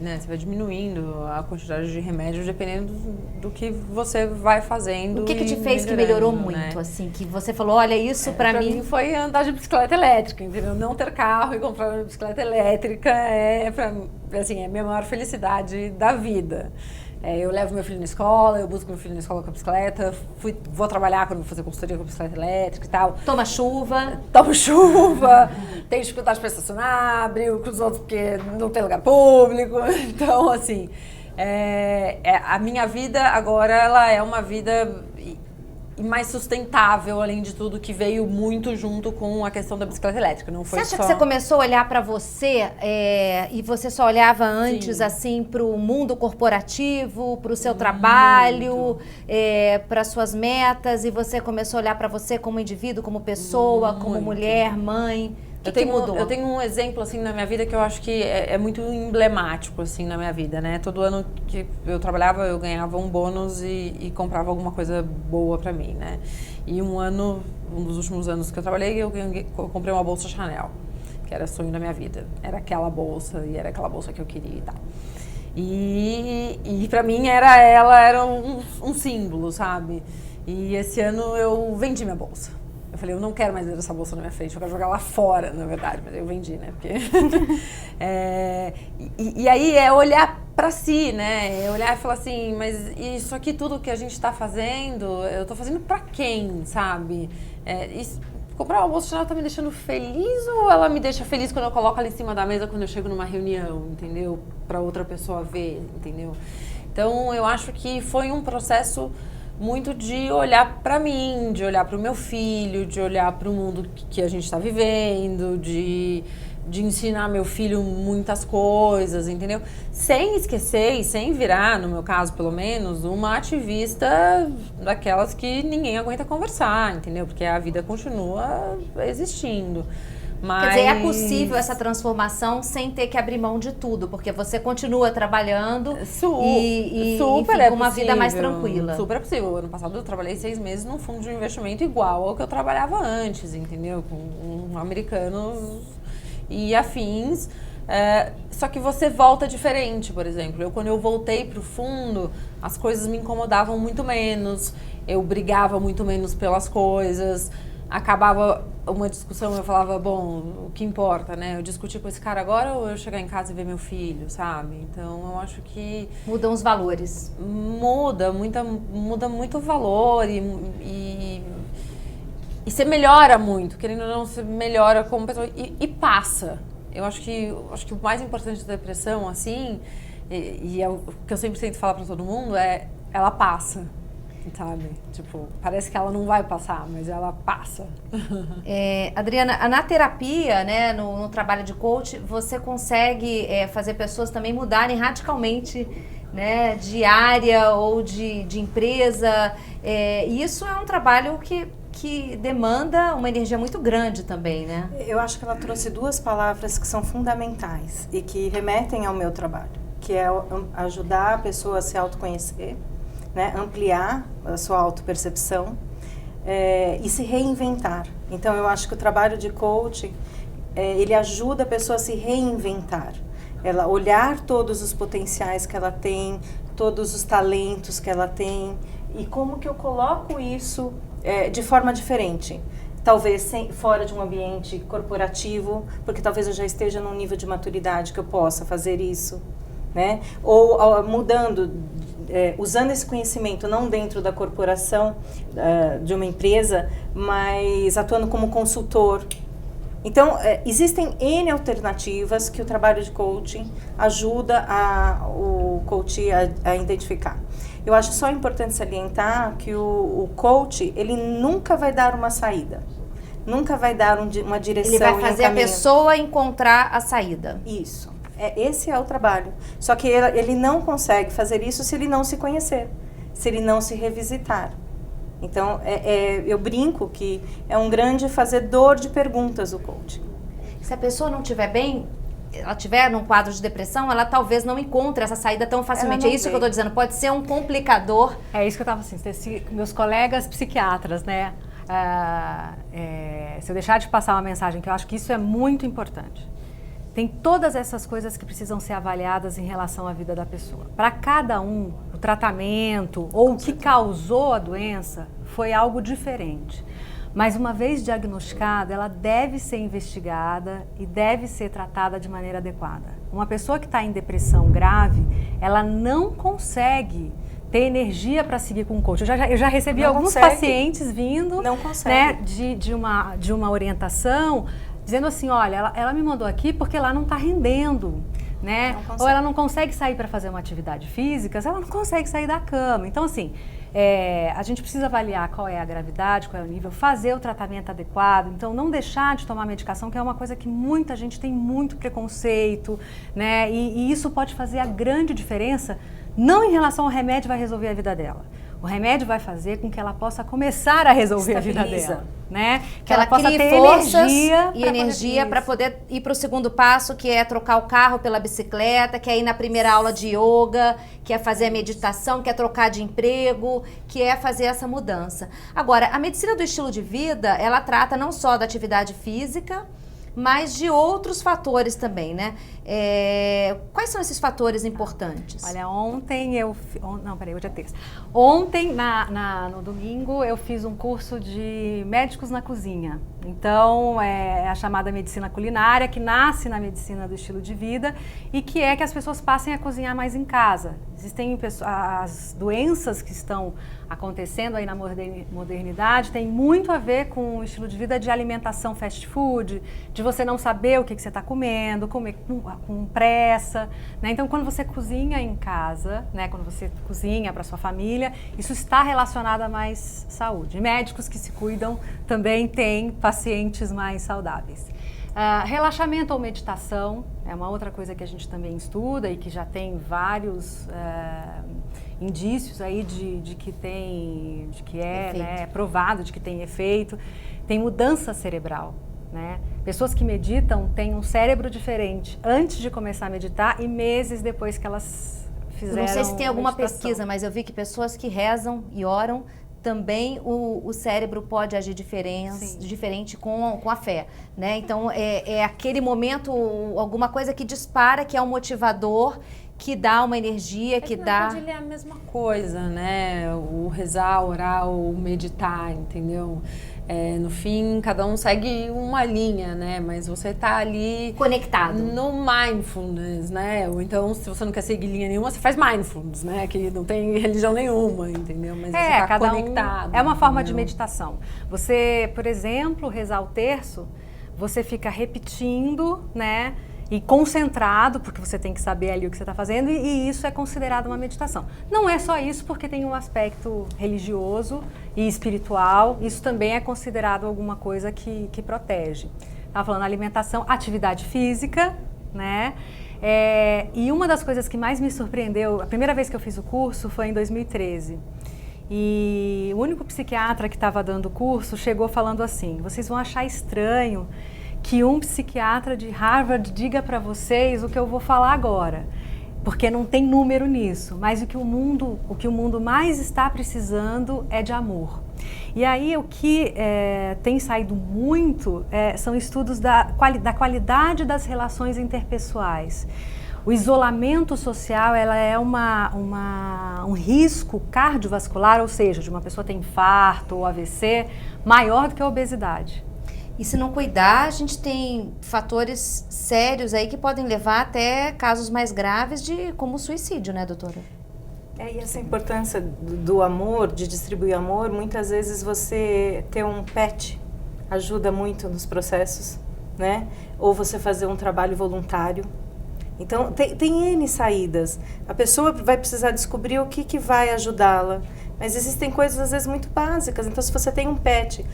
né, você vai diminuindo a quantidade de remédios dependendo do que você vai fazendo. O que te fez que melhorou muito? muito, assim, que você falou, olha, isso pra mim... foi andar de bicicleta elétrica, entendeu? Não ter carro e comprar uma bicicleta elétrica é a minha maior felicidade da vida. Eu levo meu filho na escola, eu busco meu filho na escola com a bicicleta, vou trabalhar quando vou fazer consultoria com a bicicleta elétrica e tal. Toma chuva, tenho dificuldade para estacionar, brigo com os outros porque não tem lugar público. Então, assim, a minha vida agora ela é uma vida mais sustentável, além de tudo, que veio muito junto com a questão da bicicleta elétrica. Não foi você acha só... que você começou a olhar pra você e você só olhava antes, assim, pro mundo corporativo, pro seu trabalho, para suas metas, e você começou a olhar pra você como indivíduo, como pessoa, como mulher, mãe? O que mudou? Eu tenho um exemplo, assim, na minha vida que eu acho que é muito emblemático, assim, na minha vida, né? Todo ano que eu trabalhava, eu ganhava um bônus e comprava alguma coisa boa pra mim, né? E um dos últimos anos que eu trabalhei, eu comprei uma bolsa Chanel, que era sonho da minha vida. Era aquela bolsa, e era aquela bolsa que eu queria e tal. E pra mim ela era um símbolo, sabe? E esse ano eu vendi minha bolsa. Eu falei, eu não quero mais ver essa bolsa na minha frente, eu quero jogar lá fora, na verdade, mas eu vendi, né? Porque... e aí é olhar pra si, né? É olhar e falar assim, mas isso aqui tudo que a gente tá fazendo, eu tô fazendo pra quem, sabe? Comprar uma bolsa Chanel tá me deixando feliz ou ela me deixa feliz quando eu coloco ela em cima da mesa quando eu chego numa reunião, entendeu? Pra outra pessoa ver, entendeu? Então, eu acho que foi um processo muito de olhar para mim, de olhar para o meu filho, de olhar para o mundo que a gente está vivendo, de ensinar meu filho muitas coisas, entendeu? Sem esquecer e sem virar, no meu caso pelo menos, uma ativista daquelas que ninguém aguenta conversar, entendeu? Porque a vida continua existindo. Mas... Quer dizer, é possível essa transformação sem ter que abrir mão de tudo, porque você continua trabalhando e super enfim, com uma vida mais tranquila. Super é possível. Ano passado eu trabalhei 6 meses num fundo de investimento igual ao que eu trabalhava antes, entendeu? Com americanos e afins. Só que você volta diferente, por exemplo. Quando eu voltei pro fundo, as coisas me incomodavam muito menos, eu brigava muito menos pelas coisas. Acabava uma discussão, eu falava, bom, o que importa, né? Eu discutir com esse cara agora ou eu chegar em casa e ver meu filho, sabe? Então, eu acho que... Mudam os valores. Muda muito o valor e você melhora muito, querendo ou não, você melhora como pessoa e passa. Eu acho que o mais importante da depressão, assim, e é o que eu sempre tento falar pra todo mundo, ela passa. Sabe? Tipo, parece que ela não vai passar, mas ela passa. Adriana, na terapia, né, no trabalho de coach, você consegue fazer pessoas também mudarem radicalmente, né, de área ou de empresa. E isso é um trabalho que demanda uma energia muito grande também, né? Eu acho que ela trouxe 2 palavras que são fundamentais e que remetem ao meu trabalho, que é ajudar a pessoa a se autoconhecer, né, ampliar a sua autopercepção e se reinventar. Então, eu acho que o trabalho de coaching, ele ajuda a pessoa a se reinventar. Ela olhar todos os potenciais que ela tem, todos os talentos que ela tem e como que eu coloco isso de forma diferente. Talvez fora de um ambiente corporativo, porque talvez eu já esteja num nível de maturidade que eu possa fazer isso, né? Ou mudando, usando esse conhecimento não dentro da corporação, de uma empresa, mas atuando como consultor. Então, existem N alternativas que o trabalho de coaching ajuda o coach a identificar. Eu acho só importante salientar que o coach, ele nunca vai dar uma saída, nunca vai dar uma direção. Ele vai fazer a pessoa encontrar a saída. Isso. Esse é o trabalho. Só que ele não consegue fazer isso se ele não se conhecer, se ele não se revisitar. Então, eu brinco que é um grande fazedor de perguntas o coaching. Se a pessoa não estiver bem, ela estiver num quadro de depressão, ela talvez não encontre essa saída tão facilmente. É isso que eu estou dizendo, pode ser um complicador. É isso que eu estava assim, meus colegas psiquiatras, né? Se eu deixar de passar uma mensagem, que eu acho que isso é muito importante. Tem todas essas coisas que precisam ser avaliadas em relação à vida da pessoa. Para cada um, o tratamento ou o que causou a doença foi algo diferente. Mas uma vez diagnosticada, ela deve ser investigada e deve ser tratada de maneira adequada. Uma pessoa que está em depressão grave, ela não consegue ter energia para seguir com o coach. Eu já recebi alguns pacientes vindo, né, de uma orientação, dizendo assim, olha, ela me mandou aqui porque lá não está rendendo. Né? Ou ela não consegue sair para fazer uma atividade física, ela não consegue sair da cama. Então, assim, a gente precisa avaliar qual é a gravidade, qual é o nível, fazer o tratamento adequado. Então, não deixar de tomar medicação, que é uma coisa que muita gente tem muito preconceito, né? E isso pode fazer a grande diferença, não em relação ao remédio vai resolver a vida dela. O remédio vai fazer com que ela possa começar a resolver a vida dela, né? Que ela possa ter forças e energia para poder ir para o segundo passo, que é trocar o carro pela bicicleta, que é ir na primeira aula de yoga, que é fazer a meditação, que é trocar de emprego, que é fazer essa mudança. Agora, a medicina do estilo de vida, ela trata não só da atividade física, mas de outros fatores também, né? Quais são esses fatores importantes? Olha, ontem hoje é terça. Ontem, no domingo, eu fiz um curso de médicos na cozinha. Então, é a chamada medicina culinária, que nasce na medicina do estilo de vida e que é que as pessoas passem a cozinhar mais em casa. Existem as doenças que estão acontecendo aí na modernidade, tem muito a ver com o estilo de vida de alimentação fast food, de você não saber o que você está comendo, comer com pressa, né? Então, quando você cozinha em casa, né, quando você cozinha para sua família, isso está relacionado a mais saúde. Médicos que se cuidam também têm pacientes mais saudáveis. Relaxamento ou meditação é uma outra coisa que a gente também estuda e que já tem vários indícios aí de que é provado de que tem efeito. Tem mudança cerebral, né? Pessoas que meditam têm um cérebro diferente antes de começar a meditar e meses depois que elas fizeram. Não sei se tem alguma meditação. pesquisa, mas eu vi que pessoas que rezam e oram também o cérebro pode agir diferente com a fé, né? Então, é aquele momento, alguma coisa que dispara, que é um motivador, que dá uma energia, que dá... Na verdade, ele é a mesma coisa, né? O rezar, orar, o meditar, entendeu? No fim, cada um segue uma linha, né? Mas você tá ali... conectado. No mindfulness, né? Ou então, se você não quer seguir linha nenhuma, você faz mindfulness, né? Que não tem religião nenhuma, entendeu? Mas você tá cada conectado. É uma forma de meditação. Você, por exemplo, rezar o terço, você fica repetindo, né? E concentrado, porque você tem que saber ali o que você está fazendo, e isso é considerado uma meditação. Não é só isso, porque tem um aspecto religioso e espiritual, isso também é considerado alguma coisa que protege. Estava falando alimentação, atividade física, né? E uma das coisas que mais me surpreendeu, a primeira vez que eu fiz o curso foi em 2013. E o único psiquiatra que estava dando o curso chegou falando assim: vocês vão achar estranho que um psiquiatra de Harvard diga para vocês o que eu vou falar agora, porque não tem número nisso, mas o que o mundo mais está precisando é de amor. E aí o que tem saído muito são estudos da qualidade das relações interpessoais. O isolamento social ela é um risco cardiovascular, ou seja, de uma pessoa ter infarto ou AVC, maior do que a obesidade. E se não cuidar, a gente tem fatores sérios aí que podem levar até casos mais graves como o suicídio, né, doutora? E essa importância do amor, de distribuir amor, muitas vezes você ter um pet ajuda muito nos processos, né? Ou você fazer um trabalho voluntário. Então, tem N saídas. A pessoa vai precisar descobrir o que vai ajudá-la. Mas existem coisas, às vezes, muito básicas. Então, se você tem um pet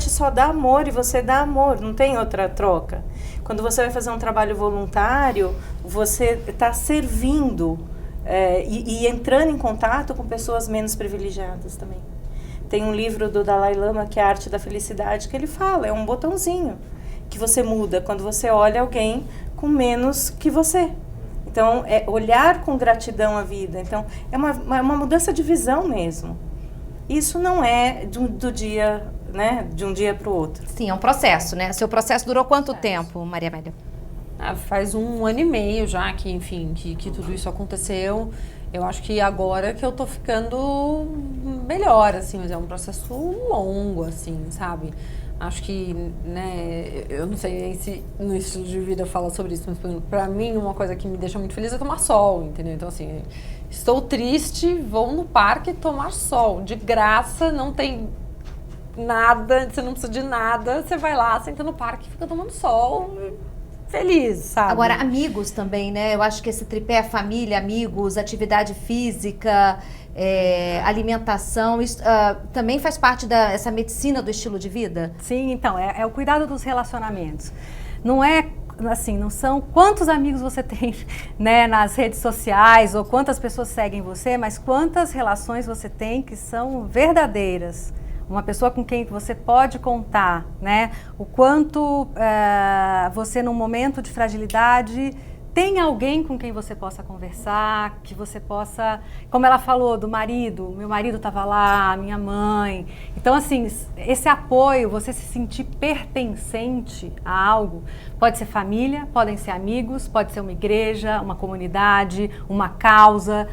só dá amor e você dá amor, não tem outra troca. Quando você vai fazer um trabalho voluntário, você está servindo e entrando em contato com pessoas menos privilegiadas também. Tem um livro do Dalai Lama, que é a Arte da Felicidade, que ele fala, é um botãozinho que você muda quando você olha alguém com menos que você. Então, é olhar com gratidão a vida. Então, é uma mudança de visão mesmo. Isso não é do dia, né, de um dia para o outro. Sim, é um processo, né? Seu processo durou quanto tempo, Maria Amélia? Faz 1 ano e meio já que, enfim, que tudo isso aconteceu. Eu acho que agora que eu tô ficando melhor, assim, mas é um processo longo, assim, sabe? Acho que, né, eu não sei se no estilo de vida fala sobre isso, mas pra mim uma coisa que me deixa muito feliz é tomar sol, entendeu? Então, assim, estou triste, vou no parque tomar sol, de graça, não tem nada, você não precisa de nada, você vai lá, senta no parque, fica tomando sol, feliz, sabe? Agora, amigos também, né? Eu acho que esse tripé família, amigos, atividade física, alimentação, isso também faz parte dessa medicina do estilo de vida? Sim, então, é o cuidado dos relacionamentos. Não é assim, não são quantos amigos você tem, né, nas redes sociais ou quantas pessoas seguem você, mas quantas relações você tem que são verdadeiras. Uma pessoa com quem você pode contar, né? O quanto você, num momento de fragilidade, tem alguém com quem você possa conversar, que você possa... Como ela falou do marido, meu marido estava lá, minha mãe. Então, assim, esse apoio, você se sentir pertencente a algo, pode ser família, podem ser amigos, pode ser uma igreja, uma comunidade, uma causa...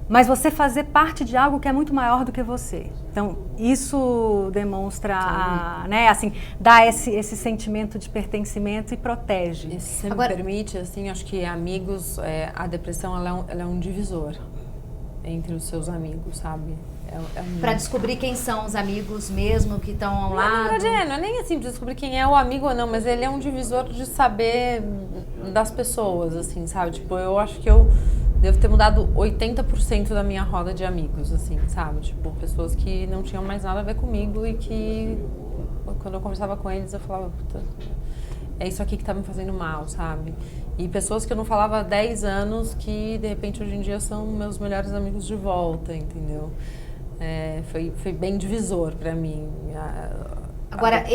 Mas você fazer parte de algo que é muito maior do que você. Então, isso demonstra, né, assim, dá esse sentimento de pertencimimento e protege. E se você me permite, assim, acho que amigos, a depressão ela é um divisor entre os seus amigos, sabe? Pra descobrir quem são os amigos mesmo que estão ao lado. Não é nem assim de descobrir quem é o amigo ou não, mas ele é um divisor de saber das pessoas, assim, sabe? Tipo, eu acho que eu devo ter mudado 80% da minha roda de amigos, assim, sabe? Tipo, pessoas que não tinham mais nada a ver comigo e que, quando eu conversava com eles, eu falava, puta, é isso aqui que tá me fazendo mal, sabe? E pessoas que eu não falava há 10 anos que, de repente, hoje em dia são meus melhores amigos de volta, entendeu? Foi bem divisor pra mim. Agora,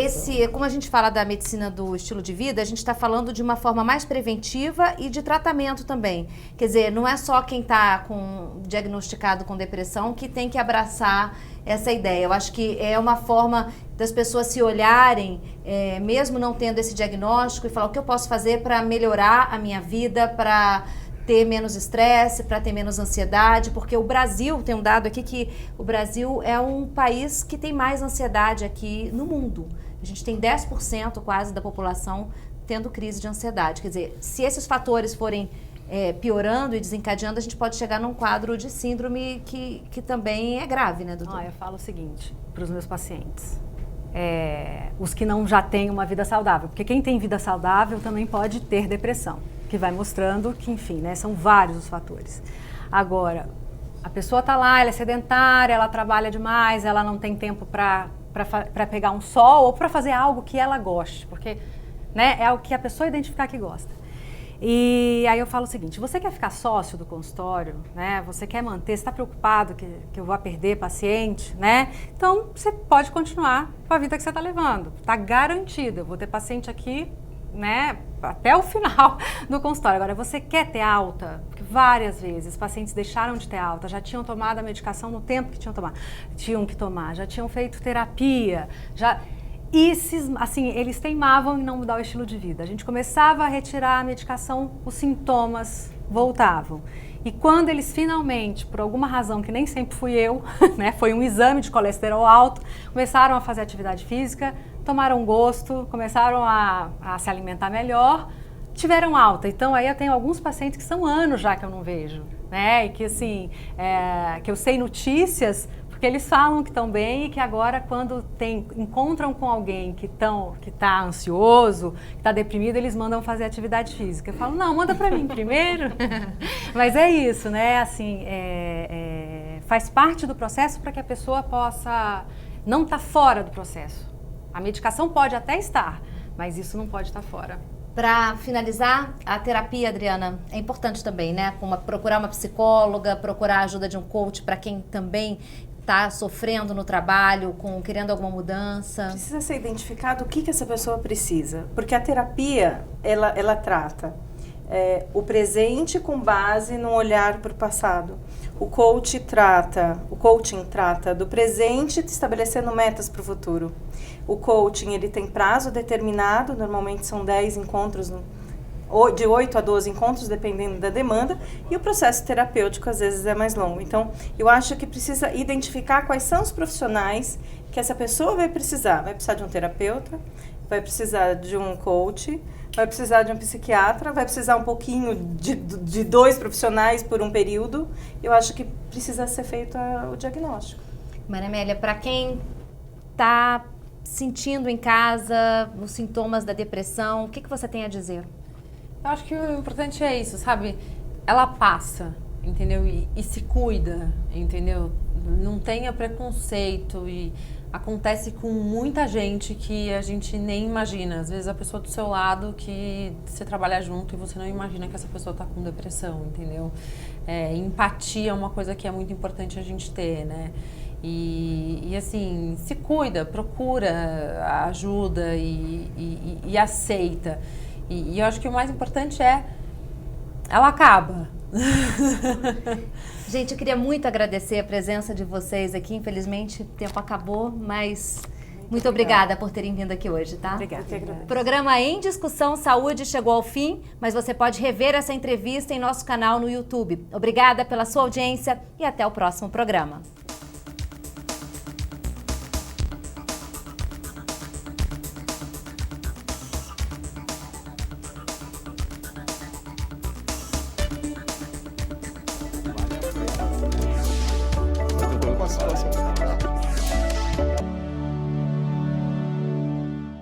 como a gente fala da medicina do estilo de vida, a gente está falando de uma forma mais preventiva e de tratamento também. Quer dizer, não é só quem está diagnosticado com depressão que tem que abraçar essa ideia. Eu acho que é uma forma das pessoas se olharem, mesmo não tendo esse diagnóstico, e falar o que eu posso fazer para melhorar a minha vida, para ter menos estresse, para ter menos ansiedade, porque o Brasil, tem um dado aqui que o Brasil é um país que tem mais ansiedade aqui no mundo. A gente tem 10% quase da população tendo crise de ansiedade. Quer dizer, se esses fatores forem piorando e desencadeando, a gente pode chegar num quadro de síndrome que também é grave, né, doutor? Eu falo o seguinte para os meus pacientes. Os que não já têm uma vida saudável, porque quem tem vida saudável também pode ter depressão, que vai mostrando que, enfim, né, são vários os fatores. Agora, a pessoa está lá, ela é sedentária, ela trabalha demais, ela não tem tempo para pegar um sol ou para fazer algo que ela goste, porque, né, é algo que a pessoa identificar que gosta. E aí eu falo o seguinte, você quer ficar sócio do consultório, né? Você quer manter, você está preocupado que eu vou perder paciente, né? Então, você pode continuar com a vida que você está levando. Está garantido, eu vou ter paciente aqui, né, até o final do consultório. Agora, você quer ter alta? Porque várias vezes pacientes deixaram de ter alta, já tinham tomado a medicação no tempo que tinham que tomar, já tinham feito terapia, E, assim, eles teimavam em não mudar o estilo de vida. A gente começava a retirar a medicação, os sintomas voltavam. E quando eles finalmente, por alguma razão que nem sempre fui eu, né, foi um exame de colesterol alto, começaram a fazer atividade física, tomaram gosto, começaram a se alimentar melhor, tiveram alta. Então, aí eu tenho alguns pacientes que são anos já que eu não vejo, né? E que, assim, que eu sei notícias, porque eles falam que estão bem e que agora, quando encontram com alguém que está ansioso, que está deprimido, eles mandam fazer atividade física. Eu falo, não, manda para mim primeiro. Mas é isso, né? Assim, faz parte do processo para que a pessoa possa não estar fora do processo. A medicação pode até estar, mas isso não pode estar fora. Para finalizar, a terapia, Adriana, é importante também, né? Procurar uma psicóloga, procurar a ajuda de um coach para quem também está sofrendo no trabalho, querendo alguma mudança. Precisa ser identificado o que essa pessoa precisa, porque a terapia, ela trata o presente com base num olhar para o passado. O coaching trata do presente, estabelecendo metas para o futuro. O coaching, ele tem prazo determinado, normalmente são 10 encontros de 8 a 12 encontros, dependendo da demanda, e o processo terapêutico às vezes é mais longo. Então, eu acho que precisa identificar quais são os profissionais que essa pessoa vai precisar. Vai precisar de um terapeuta, vai precisar de um coach, vai precisar de um psiquiatra, vai precisar um pouquinho de 2 profissionais por um período. Eu acho que precisa ser feito o diagnóstico. Maria Amélia, para quem está sentindo em casa os sintomas da depressão, o que você tem a dizer? Eu acho que o importante é isso, sabe? Ela passa, entendeu? E se cuida, entendeu? Não tenha preconceito e acontece com muita gente que a gente nem imagina. Às vezes a pessoa do seu lado que você trabalha junto e você não imagina que essa pessoa está com depressão, entendeu? Empatia é uma coisa que é muito importante a gente ter, né? E assim, se cuida, procura ajuda e aceita. E eu acho que o mais importante ela acaba. Gente, eu queria muito agradecer a presença de vocês aqui. Infelizmente, o tempo acabou, mas muito obrigada por terem vindo aqui hoje, tá? Obrigada. O programa Em Discussão Saúde chegou ao fim, mas você pode rever essa entrevista em nosso canal no YouTube. Obrigada pela sua audiência e até o próximo programa.